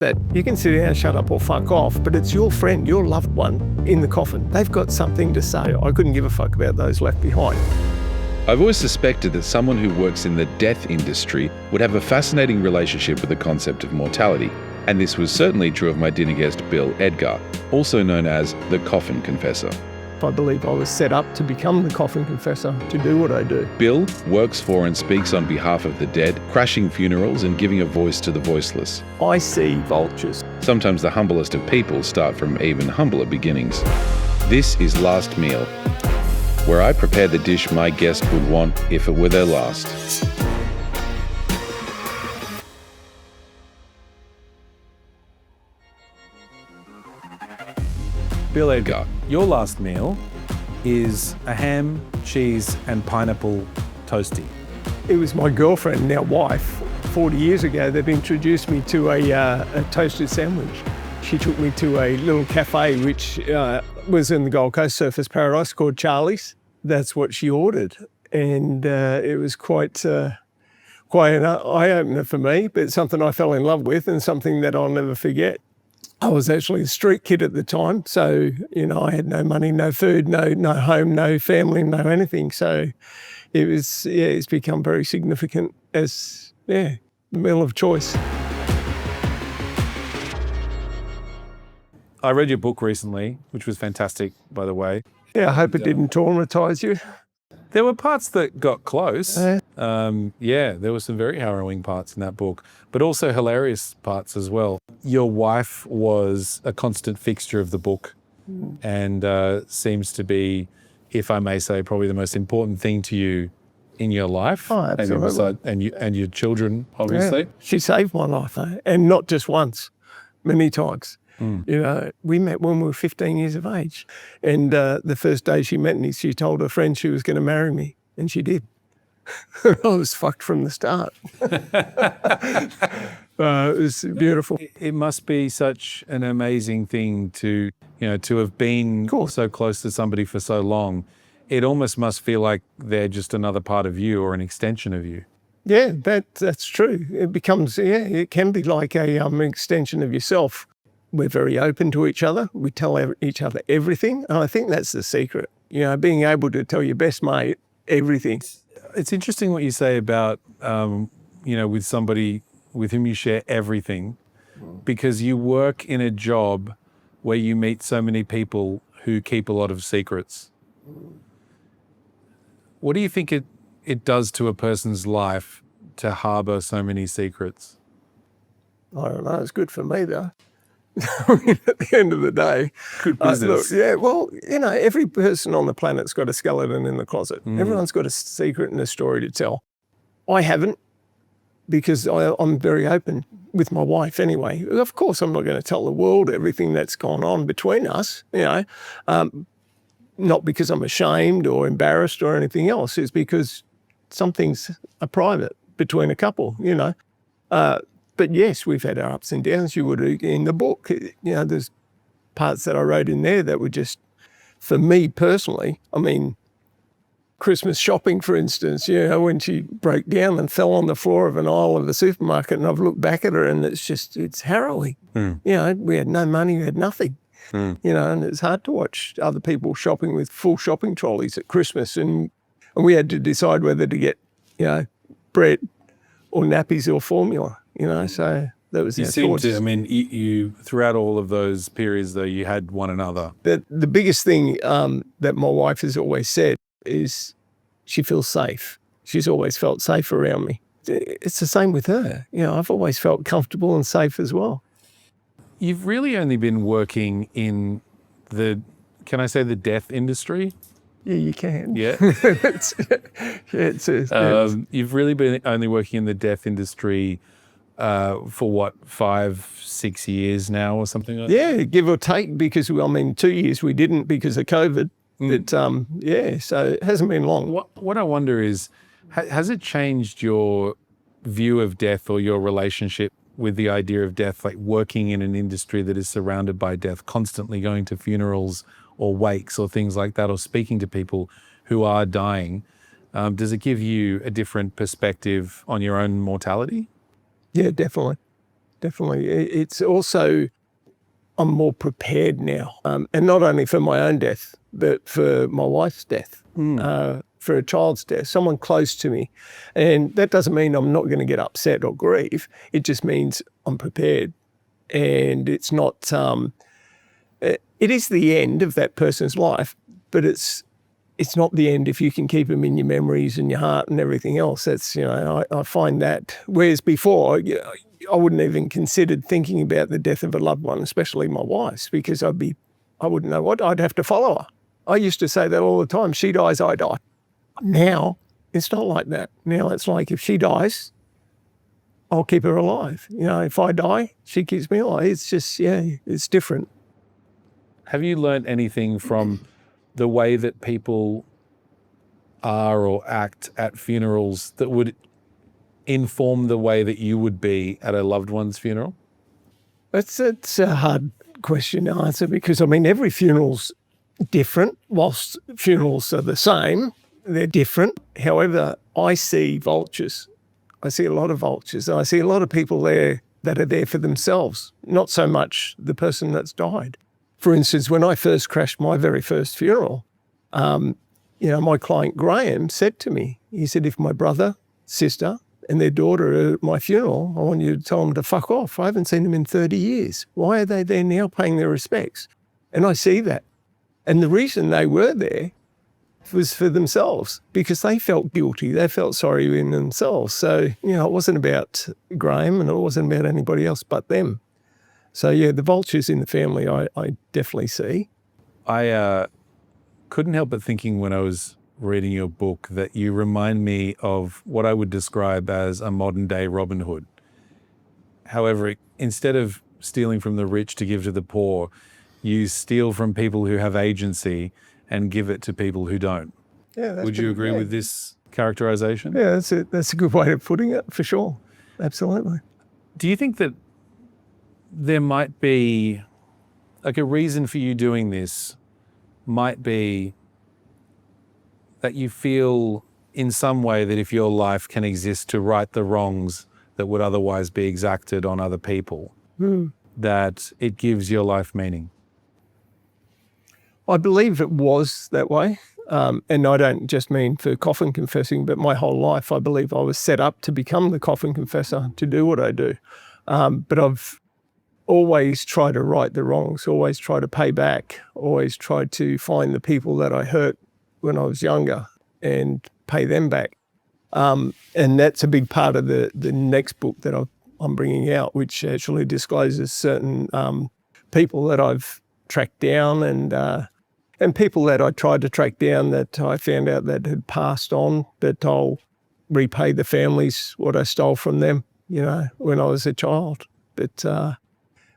that you can sit down, shut up or fuck off, but it's your friend, your loved one in the coffin. They've got something to say. I couldn't give a fuck about those left behind. I've always suspected that someone who works in the death industry would have a fascinating relationship with the concept of mortality, and this was certainly true of my dinner guest Bill Edgar, also known as the Coffin Confessor. I believe I was set up to become the Coffin Confessor, to do what I do. Bill works for and speaks on behalf of the dead, crashing funerals and giving a voice to the voiceless. I see vultures. Sometimes the humblest of people start from even humbler beginnings. This is Last Meal, where I prepare the dish my guest would want if it were their last. Bill Edgar, your last meal is a ham, cheese and pineapple toastie. It was my girlfriend, now wife, 40 years ago that introduced me to a toasted sandwich. She took me to a little cafe which was in the Gold Coast, Surfers Paradise, called Charlie's. That's what she ordered, and it was quite an eye-opener for me, but something I fell in love with and something that I'll never forget. I was actually a street kid at the time, so, I had no money, no food, no home, no family, no anything. So it was, it's become very significant as, the meal of choice. I read your book recently, which was fantastic, by the way. Yeah, I hope it didn't traumatise you. There were parts that got close. There were some very harrowing parts in that book, but also hilarious parts as well. Your wife was a constant fixture of the book and seems to be, if I may say, probably the most important thing to you in your life. Oh, absolutely. And your children, obviously. Yeah. She saved my life, and not just once, many times. We met when we were 15 years of age. And the first day she met me, she told her friend she was going to marry me. And she did. I was fucked from the start. It was beautiful. It must be such an amazing thing to have been so close to somebody for so long. It almost must feel like they're just another part of you or an extension of you. Yeah, that's true. It becomes, it can be like an extension of yourself. We're very open to each other. We tell each other everything. And I think that's the secret, being able to tell your best mate everything. It's interesting what you say about, with somebody with whom you share everything, because you work in a job where you meet so many people who keep a lot of secrets. What do you think it does to a person's life to harbor so many secrets? I don't know. It's good for me, though. I mean, at the end of the day, good business. Every person on the planet's got a skeleton in the closet. Everyone's got a secret and a story to tell. I haven't, because I'm very open with my wife anyway. Of course, I'm not going to tell the world everything that's gone on between us, not because I'm ashamed or embarrassed or anything else. It's because some things are private between a couple, But yes, we've had our ups and downs. You would in the book, there's parts that I wrote in there that were just, for me personally, Christmas shopping, for instance, when she broke down and fell on the floor of an aisle of a supermarket, and I've looked back at her and it's harrowing. We had no money, we had nothing, and it's hard to watch other people shopping with full shopping trolleys at Christmas, and we had to decide whether to get, bread or nappies or formula. So that was you seem to. You throughout all of those periods, though, you had one another. The biggest thing that my wife has always said is she feels safe. She's always felt safe around me. It's the same with her. I've always felt comfortable and safe as well. You've really only been working in the death industry? Yeah, you can. Yeah. You've really been only working in the death industry for what, 5-6 years now or something like that? Yeah, give or take, because 2 years we didn't because of COVID. But so it hasn't been long. What I wonder is, has it changed your view of death or your relationship with the idea of death, like working in an industry that is surrounded by death, constantly going to funerals or wakes or things like that, or speaking to people who are dying? Does it give you a different perspective on your own mortality? Yeah, definitely. definitely. It's also, I'm more prepared now, and not only for my own death, but for my wife's death, for a child's death, someone close to me. And that doesn't mean I'm not going to get upset or grieve. It just means I'm prepared. And it's not, it is the end of that person's life, but it's not the end if you can keep them in your memories and your heart and everything else. That's, I find that. Whereas before, I wouldn't even considered thinking about the death of a loved one, especially my wife's, because I wouldn't know what, I'd have to follow her. I used to say that all the time, she dies, I die. Now, it's not like that. Now it's like, if she dies, I'll keep her alive. If I die, she keeps me alive. It's just, it's different. Have you learned anything from the way that people are or act at funerals that would inform the way that you would be at a loved one's funeral? It's a hard question to answer because, every funeral's different. Whilst funerals are the same, they're different. However, I see vultures. I see a lot of vultures. I see a lot of people there that are there for themselves, not so much the person that's died. For instance, when I first crashed my very first funeral, my client Graham said to me, he said, if my brother, sister, and their daughter are at my funeral, I want you to tell them to fuck off. I haven't seen them in 30 years. Why are they there now paying their respects? And I see that. And the reason they were there was for themselves, because they felt guilty. They felt sorry in themselves. So, it wasn't about Graham and it wasn't about anybody else but them. So, the vultures in the family, I definitely see. I couldn't help but thinking when I was reading your book that you remind me of what I would describe as a modern day Robin Hood. However, instead of stealing from the rich to give to the poor, you steal from people who have agency and give it to people who don't. Yeah, would you agree with this characterization? Yeah, that's a good way of putting it, for sure. Absolutely. Do you think that there might be, like, a reason for you doing this might be that you feel in some way that if your life can exist to right the wrongs that would otherwise be exacted on other people, that it gives your life meaning? I believe it was that way. And I don't just mean for coffin confessing, but my whole life, I believe I was set up to become the coffin confessor, to do what I do. But I've always tried to right the wrongs, always tried to pay back, always tried to find the people that I hurt when I was younger and pay them back. And that's a big part of the next book that I'm bringing out, which actually discloses certain people that I've tracked down and people that I tried to track down that I found out that had passed on, that I'll repay the families what I stole from them, when I was a child. But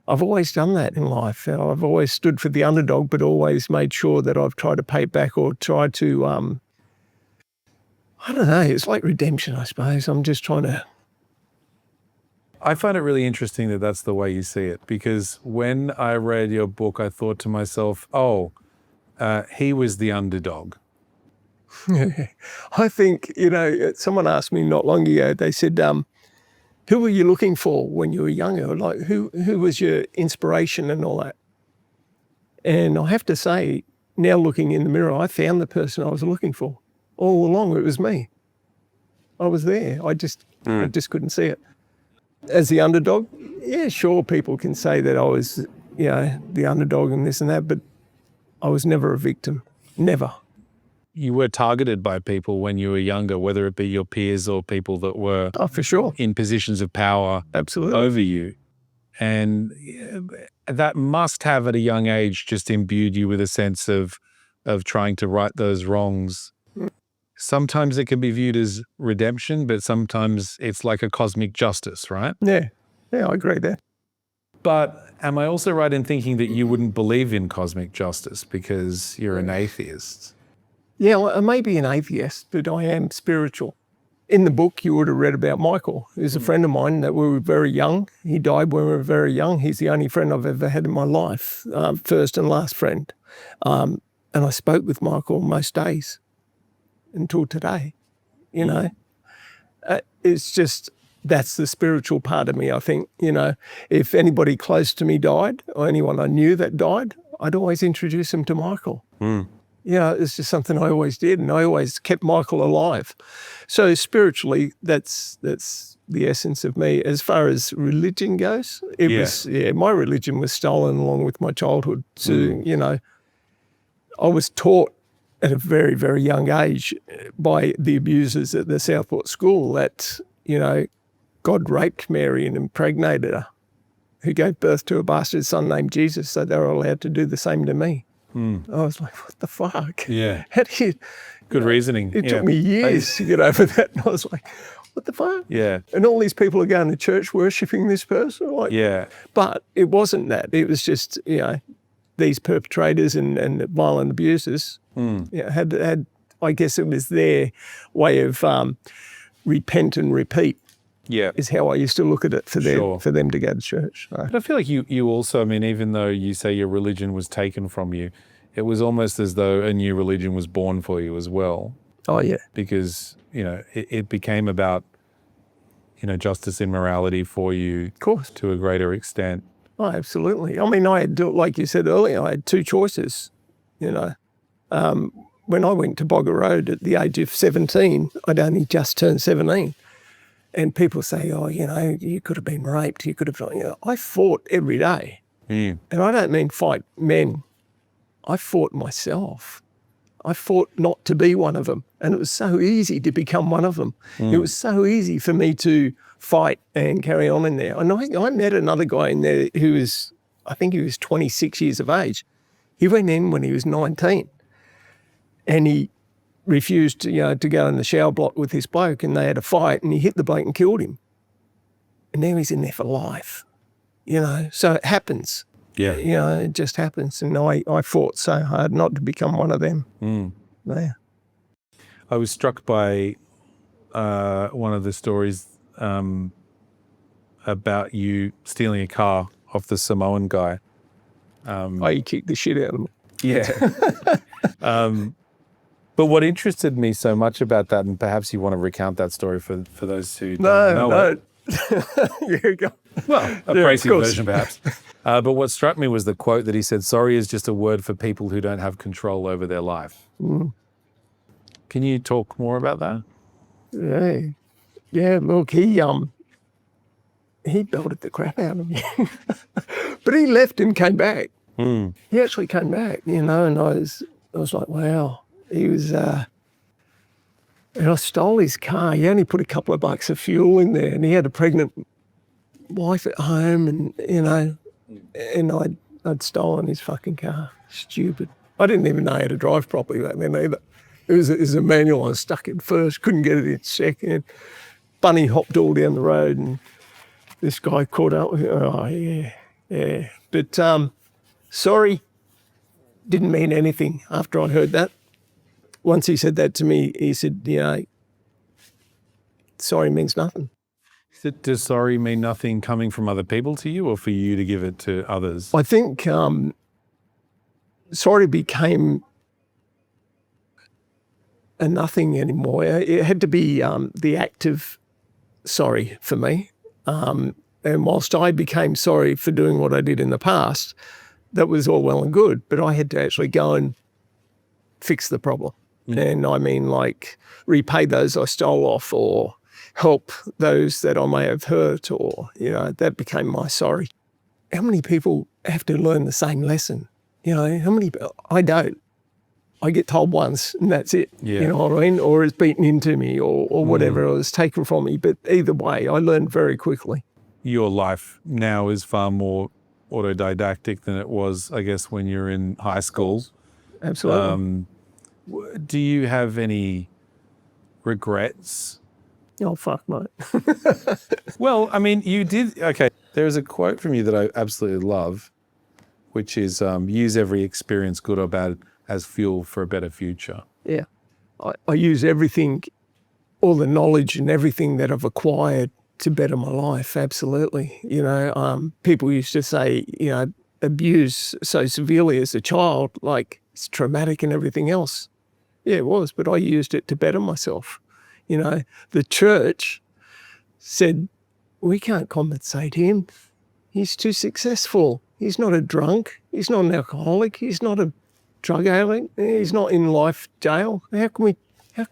I've always done that in life. I've always stood for the underdog, but always made sure that I've tried to pay back or tried to, I don't know, it's like redemption, I suppose. I'm just trying to. I find it really interesting that that's the way you see it, because when I read your book, I thought to myself, he was the underdog. I think, someone asked me not long ago, they said, who were you looking for when you were younger? Like, who was your inspiration and all that? And I have to say, now looking in the mirror, I found the person I was looking for. All along, it was me. I was there. I just couldn't see it. As the underdog, yeah, sure, people can say that I was, the underdog and this and that, but I was never a victim. Never. You were targeted by people when you were younger, whether it be your peers or people that were for sure in positions of power absolutely over you. And that must have at a young age just imbued you with a sense of trying to right those wrongs. Sometimes it can be viewed as redemption, but sometimes it's like a cosmic justice, right? Yeah, I agree there. But am I also right in thinking that you wouldn't believe in cosmic justice because you're an atheist? Yeah, well, I may be an atheist, but I am spiritual. In the book, you would have read about Michael, who's a friend of mine that we were very young. He died when we were very young. He's the only friend I've ever had in my life, first and last friend. And I spoke with Michael most days until today, It's just, that's the spiritual part of me, I think. If anybody close to me died or anyone I knew that died, I'd always introduce them to Michael. It's just something I always did, and I always kept Michael alive. So spiritually, that's the essence of me. As far as religion goes, my religion was stolen along with my childhood. So, I was taught at a very, very young age by the abusers at the Southport School that, God raped Mary and impregnated her, who gave birth to a bastard son named Jesus, so they were allowed to do the same to me. I was like, what the fuck? Yeah. How do you... Good reasoning. It took me years to get over that. And I was like, what the fuck? Yeah. And all these people are going to church worshipping this person. But it wasn't that. It was just, these perpetrators and violent abusers had, I guess it was their way of repent and repeat. Yeah. Is how I used to look at it for them to go to church. So. But I feel like you also, I mean, even though you say your religion was taken from you, it was almost as though a new religion was born for you as well. Oh, yeah. Because, it became about, justice and morality for you, of course, to a greater extent. Oh, absolutely. I mean, I had, like you said earlier, I had two choices, When I went to Bogger Road at the age of 17, I'd only just turned 17. And people say, oh, you could have been raped, you could have, I fought every day. And I don't mean fight men. I fought myself. I fought not to be one of them. And it was so easy to become one of them. It was so easy for me to fight and carry on in there. And I met another guy in there who was, I think he was 26 years of age. He went in when he was 19. And he refused to go in the shower block with this bloke, and they had a fight, and he hit the bloke and killed him. And now he's in there for life, So it happens. Yeah. It just happens. And I fought so hard not to become one of them. There. I was struck by one of the stories about you stealing a car off the Samoan guy. You kicked the shit out of me. Yeah. But what interested me so much about that, and perhaps you want to recount that story for those who don't know it. Here you go. Well, a précis version perhaps. But what struck me was the quote that he said, sorry is just a word for people who don't have control over their life. Can you talk more about that? Yeah, look, he belted the crap out of me. But he left and came back. He actually came back, and I was like, wow. He was, and I stole his car. He only put a couple of bucks of fuel in there, and he had a pregnant wife at home, and and I'd stolen his fucking car. Stupid. I didn't even know how to drive properly back then either. It was a manual. I was stuck in first, couldn't get it in second. Bunny hopped all down the road, and this guy caught up with me. Oh, yeah. But sorry didn't mean anything after I heard that. Once he said that to me, he said, sorry means nothing. Does sorry mean nothing coming from other people to you, or for you to give it to others? I think sorry became a nothing anymore. It had to be the act of sorry for me. And whilst I became sorry for doing what I did in the past, that was all well and good, but I had to actually go and fix the problem. And I mean, like, repay those I stole off, or help those that I may have hurt, or, that became my sorry. How many people have to learn the same lesson? How many? I don't. I get told once and that's it. Yeah. You know what I mean? Or it's beaten into me, or whatever, or it's taken from me. But either way, I learned very quickly. Your life now is far more autodidactic than it was, I guess, when you're in high school. Absolutely. Do you have any regrets? Oh, fuck, mate. Well, I mean, you did. Okay, there's a quote from you that I absolutely love, which is use every experience, good or bad, as fuel for a better future. Yeah. I use everything, all the knowledge and everything that I've acquired to better my life. Absolutely. People used to say, abuse so severely as a child, like it's traumatic and everything else. Yeah, it was, but I used it to better myself. The church said we can't compensate him. He's too successful. He's not a drunk. He's not an alcoholic. He's not a drug addict. He's not in life jail. How can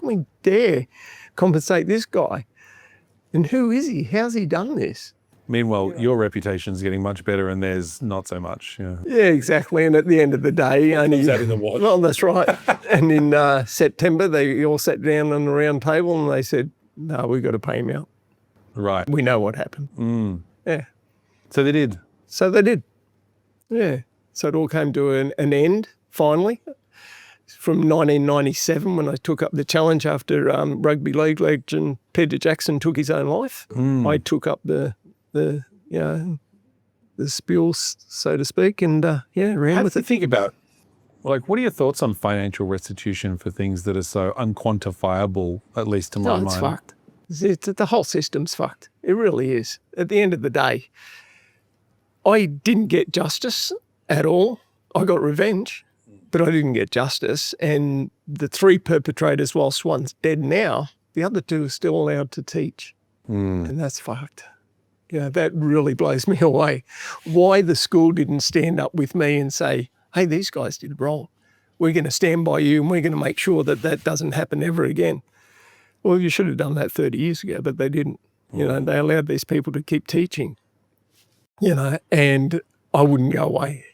we dare compensate this guy? And who is he? How's he done this? Meanwhile, your reputation's getting much better and theirs not so much. Yeah, exactly. And at the end of the day, comes out in the wash? Well, that's right. And in September, they all sat down on the round table and they said, no, we've got to pay him out. Right. We know what happened. Yeah. So they did. Yeah. So it all came to an end, finally. From 1997, when I took up the challenge after rugby league legend Peter Jackson took his own life, I took up the spiel, so to speak, and ran How with do you it. think about, like, what are your thoughts on financial restitution for things that are so unquantifiable, at least to my mind? It's fucked. The whole system's fucked. It really is. At the end of the day, I didn't get justice at all. I got revenge, but I didn't get justice. And the 3 perpetrators, whilst one's dead now, the other 2 are still allowed to teach. And that's fucked. That really blows me away. Why the school didn't stand up with me and say, hey, these guys did wrong. We're going to stand by you and we're going to make sure that doesn't happen ever again. Well, you should have done that 30 years ago, but they didn't. They allowed these people to keep teaching, and I wouldn't go away.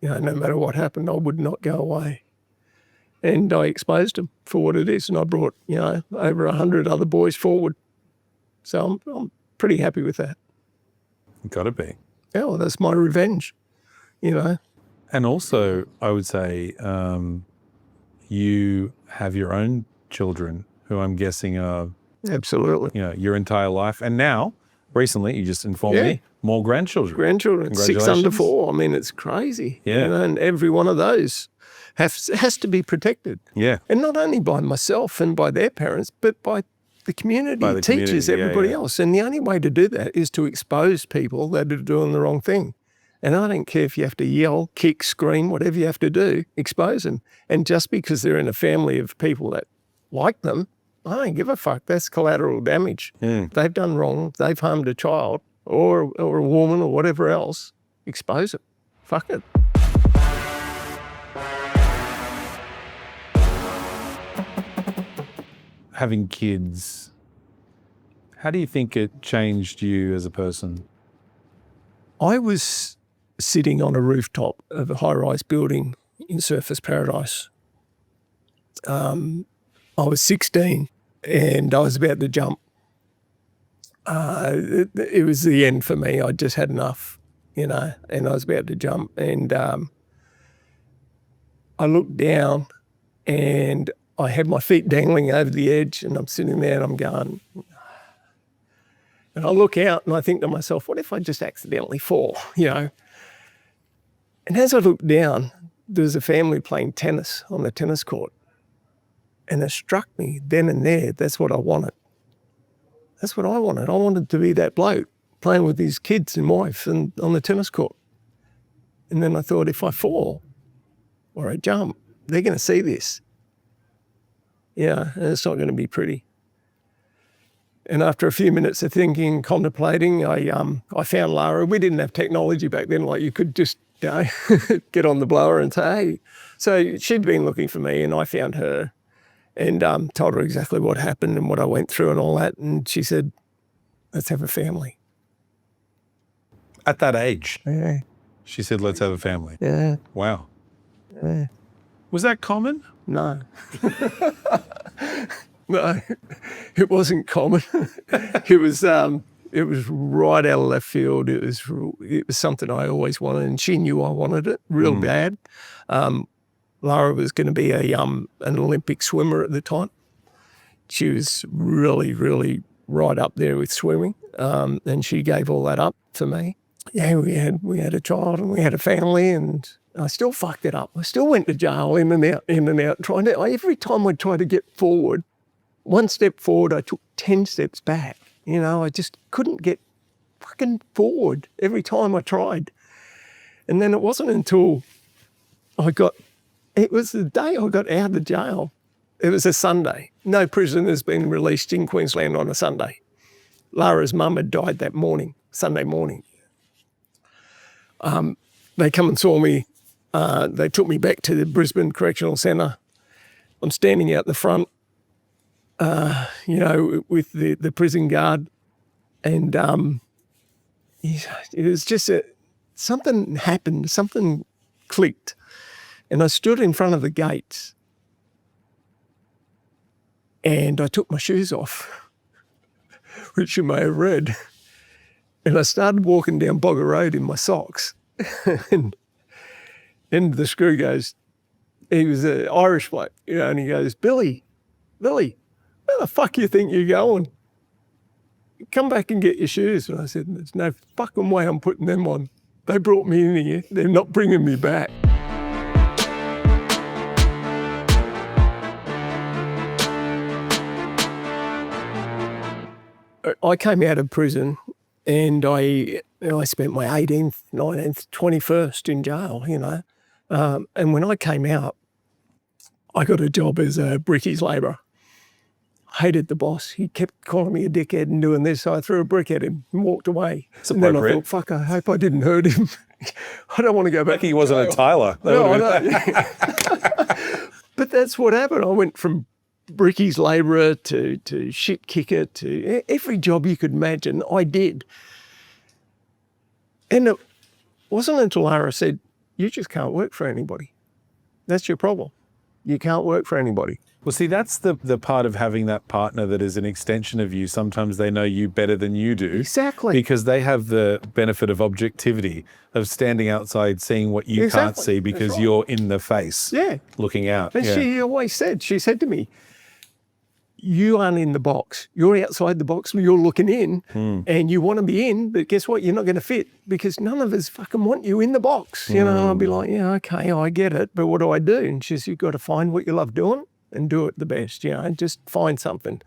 No matter what happened, I would not go away. And I exposed them for what it is. And I brought, over 100 other boys forward. So I'm pretty happy with that. Got to be. Yeah, well, that's my revenge, And also, I would say you have your own children who I'm guessing are, Absolutely. your entire life. And now, recently, you just informed me, more grandchildren. Grandchildren, 6 under 4. I mean, it's crazy. Yeah. And every one of those has to be protected. Yeah. And not only by myself and by their parents, but by the community, By the teachers, community, everybody else. And the only way to do that is to expose people that are doing the wrong thing. And I don't care if you have to yell, kick, scream, whatever you have to do, expose them. And just because they're in a family of people that like them, I don't give a fuck. That's collateral damage. They've done wrong. They've harmed a child or a woman or whatever else. Expose it. Fuck it. Having kids, how do you think it changed you as a person? I was sitting on a rooftop of a high-rise building in Surfers Paradise. I was 16 and I was about to jump. It was the end for me. I just had enough, and I was about to jump. And I looked down and I had my feet dangling over the edge and I'm sitting there and I'm going, and I look out and I think to myself, what if I just accidentally fall, And as I looked down, there was a family playing tennis on the tennis court. And it struck me then and there, that's what I wanted. That's what I wanted. I wanted to be that bloke playing with his kids and wife and on the tennis court. And then I thought, if I fall or I jump, they're going to see this. And it's not going to be pretty. And after a few minutes of thinking, contemplating, I found Lara. We didn't have technology back then, like you could just get on the blower and say, hey. So she'd been looking for me and I found her and told her exactly what happened and what I went through and all that. And she said, let's have a family. At that age? Yeah. She said, let's have a family. Yeah. Wow. Yeah. Was that common? No. No, it wasn't common. It was right out of left field. It was something I always wanted, and she knew I wanted it real bad. Lara was going to be an Olympic swimmer at the time. She was really, really right up there with swimming, and she gave all that up for me. Yeah, we had a child and we had a family, and I still fucked it up. I still went to jail in and out. Every time I tried to get forward, one step forward, I took 10 steps back. I just couldn't get fucking forward every time I tried. And then it wasn't until it was the day I got out of jail. It was a Sunday. No prisoners been released in Queensland on a Sunday. Lara's mum had died that morning, Sunday morning. They come and saw me. They took me back to the Brisbane Correctional Centre. I'm standing out the front, with the prison guard, and it was just something happened, something clicked, and I stood in front of the gates, and I took my shoes off, which you may have read, and I started walking down Bogger Road in my socks, and then the screw goes, he was an Irish bloke, and he goes, Billy, where the fuck you think you're going? Come back and get your shoes. And I said, there's no fucking way I'm putting them on. They brought me in here. They're not bringing me back. I came out of prison and I spent my 18th, 19th, 21st in jail, and when I came out, I got a job as a brickies labourer. Hated the boss. He kept calling me a dickhead and doing this, so I threw a brick at him and walked away. And then I thought, fuck, I hope I didn't hurt him. I don't want to go back. He wasn't a Tyler. No, I know. But that's what happened. I went from brickies labourer to shit kicker to every job you could imagine, I did. And it wasn't until Lara said, you just can't work for anybody. That's your problem. You can't work for anybody. Well, see, that's the part of having that partner that is an extension of you. Sometimes they know you better than you do. Exactly. Because they have the benefit of objectivity, of standing outside, seeing what you can't see because you're in the face, looking out. But she always said, to me, you aren't in the box. You're outside the box, you're looking in, and you want to be in, but guess what? You're not going to fit because none of us fucking want you in the box. I'll be like, yeah, okay, I get it, but what do I do? And she says, you've got to find what you love doing and do it the best, just find something.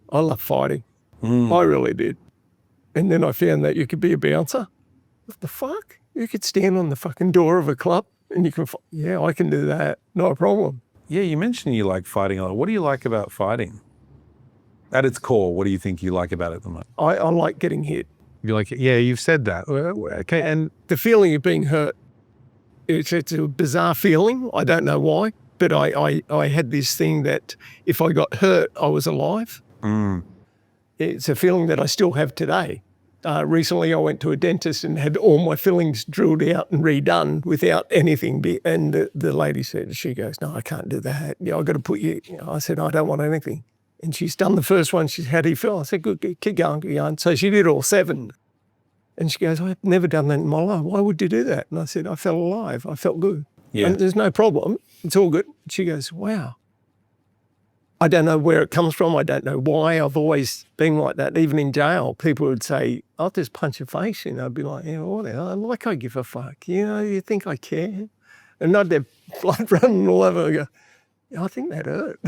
I love fighting. I really did. And then I found that you could be a bouncer. What the fuck? You could stand on the fucking door of a club and you can, I can do that. Not a problem. Yeah, you mentioned you like fighting a lot. What do you like about fighting? At its core, what do you think you like about it the most? I like getting hit. You like it? Yeah, you've said that. Okay, and the feeling of being hurt, it's a bizarre feeling. I don't know why, but I had this thing that if I got hurt, I was alive. It's a feeling that I still have today. Recently, I went to a dentist and had all my fillings drilled out and redone without anything. And the lady said, she goes, no, I can't do that. I've got to put you, I said, I don't want anything. And she's done the first one. She said, how do you feel? I said, good, keep going, keep going. So she did all 7. And she goes, I've never done that in my life. Why would you do that? And I said, I felt alive. I felt good. Yeah. And there's no problem. It's all good. She goes, wow. I don't know where it comes from. I don't know why. I've always been like that. Even in jail, people would say, I'll just punch your face. I'd be like, whatever. Like I give a fuck. You think I care? And not their blood running all over. I go, I think that hurt.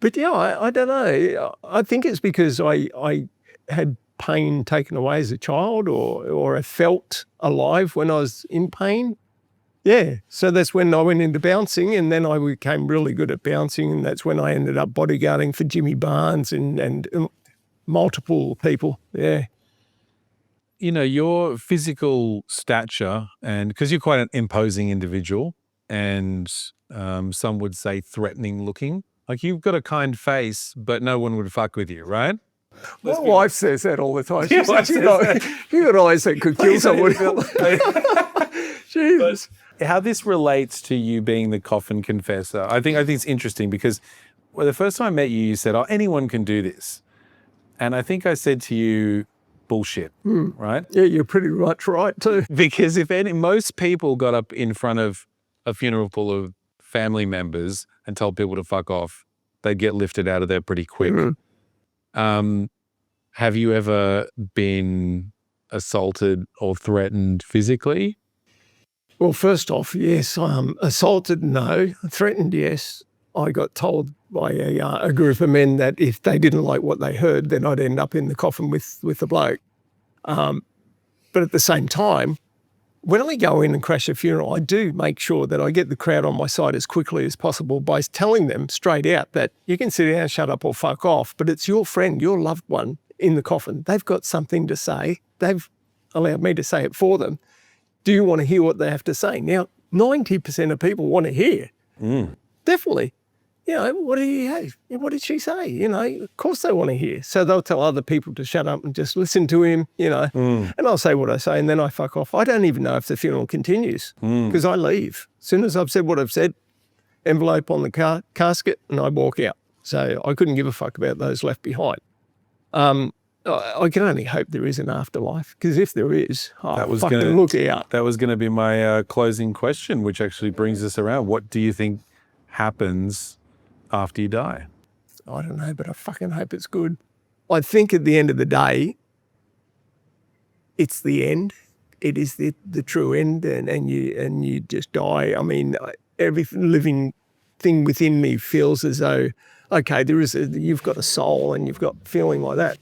But I don't know. I think it's because I had pain taken away as a child or I felt alive when I was in pain. Yeah, so that's when I went into bouncing and then I became really good at bouncing and that's when I ended up bodyguarding for Jimmy Barnes and multiple people, yeah. Your physical stature, and because you're quite an imposing individual and some would say threatening looking, like you've got a kind face, but no one would fuck with you, right? My wife says that all the time. She says, you got eyes that could kill someone. Jesus. How this relates to you being the Coffin Confessor, I think it's interesting because the first time I met you, you said, anyone can do this. And I think I said to you, bullshit, right? Yeah, you're pretty much right too. Because most people got up in front of a funeral full of family members and told people to fuck off, they'd get lifted out of there pretty quick. Have you ever been assaulted or threatened physically? Well, first off, yes. Assaulted, no. Threatened, yes. I got told by a group of men that if they didn't like what they heard, then I'd end up in the coffin with the bloke. But at the same time, when I go in and crash a funeral, I do make sure that I get the crowd on my side as quickly as possible by telling them straight out that you can sit down, shut up or fuck off, but it's your friend, your loved one in the coffin. They've got something to say. They've allowed me to say it for them. Do you want to hear what they have to say? Now, 90% of people want to hear. Definitely. You know, what do you have? What did she say? You know, of course they want to hear. So they'll tell other people to shut up and just listen to him, you know, and I'll say what I say and then I fuck off. I don't even know if the funeral continues because I leave. As soon as I've said what I've said, envelope on the casket and I walk out. So I couldn't give a fuck about those left behind. I can only hope there is an afterlife because if there is, look out. That was going to be my closing question, which actually brings us around. What do you think happens after you die? I don't know, but I fucking hope it's good. I think at the end of the day, it's the end. It is the true end, and you just die. I mean, every living thing within me feels as though, okay, you've got a soul and you've got feeling like that.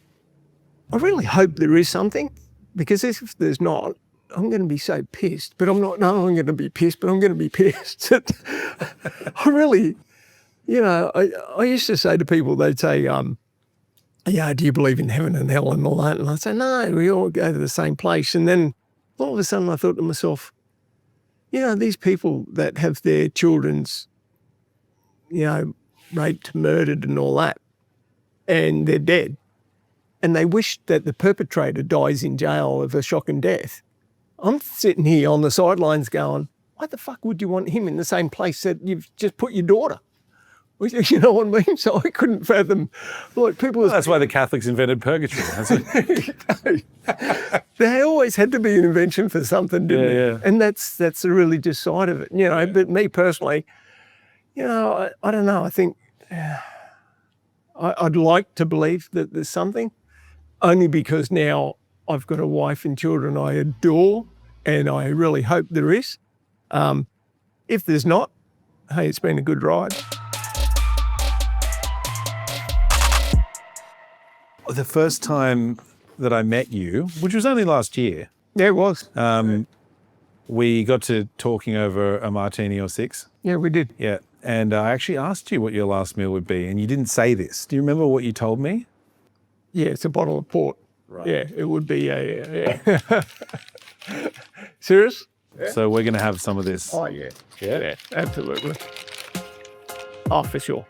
I really hope there is something, because if there's not, I'm going to be so pissed. But I'm not. No, I'm going to be pissed, but I'm going to be pissed. I really, you know, I used to say to people, they'd say, yeah, do you believe in heaven and hell and all that? And I'd say, no, we all go to the same place. And then all of a sudden I thought to myself, you know, these people that have their children's, you know, raped, murdered and all that, and they're dead, and they wish that the perpetrator dies in jail of a shocking death. I'm sitting here on the sidelines going, why the fuck would you want him in the same place that you've just put your daughter? You know what I mean? So I couldn't fathom, like people... Well, that's why the Catholics invented purgatory, hasn't it? They always had to be an invention for something, didn't they? Yeah. And that's the religious side of it, you know. But me personally, you know, I don't know. I think I'd like to believe that there's something, only because now I've got a wife and children I adore, and I really hope there is. If there's not, hey, it's been a good ride. The first time that I met you, which was only last year. Yeah, it was. We got to talking over a martini or six. Yeah, we did. Yeah. And I actually asked you what your last meal would be, and you didn't say this. Do you remember what you told me? Yeah, it's a bottle of port. Right. Yeah, it would be a... Yeah. Serious? Yeah. So we're going to have some of this. Oh, yeah. Yeah, absolutely. Oh, for sure.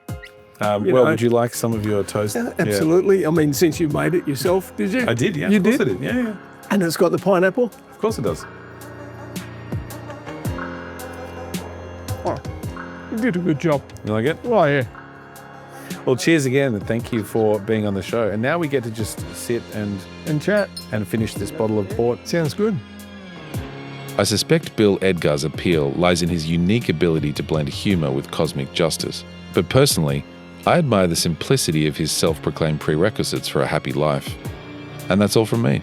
Would you like some of your toast? Absolutely. Yeah. I mean, since you made it yourself, did you? I did, yeah. You of course did? I did, yeah. And it's got the pineapple? Of course it does. Oh, you did a good job. You like it? Oh, yeah. Well, cheers again, and thank you for being on the show. And now we get to just sit and chat and finish this bottle of port. Sounds good. I suspect Bill Edgar's appeal lies in his unique ability to blend humour with cosmic justice. But personally, I admire the simplicity of his self-proclaimed prerequisites for a happy life. And that's all from me.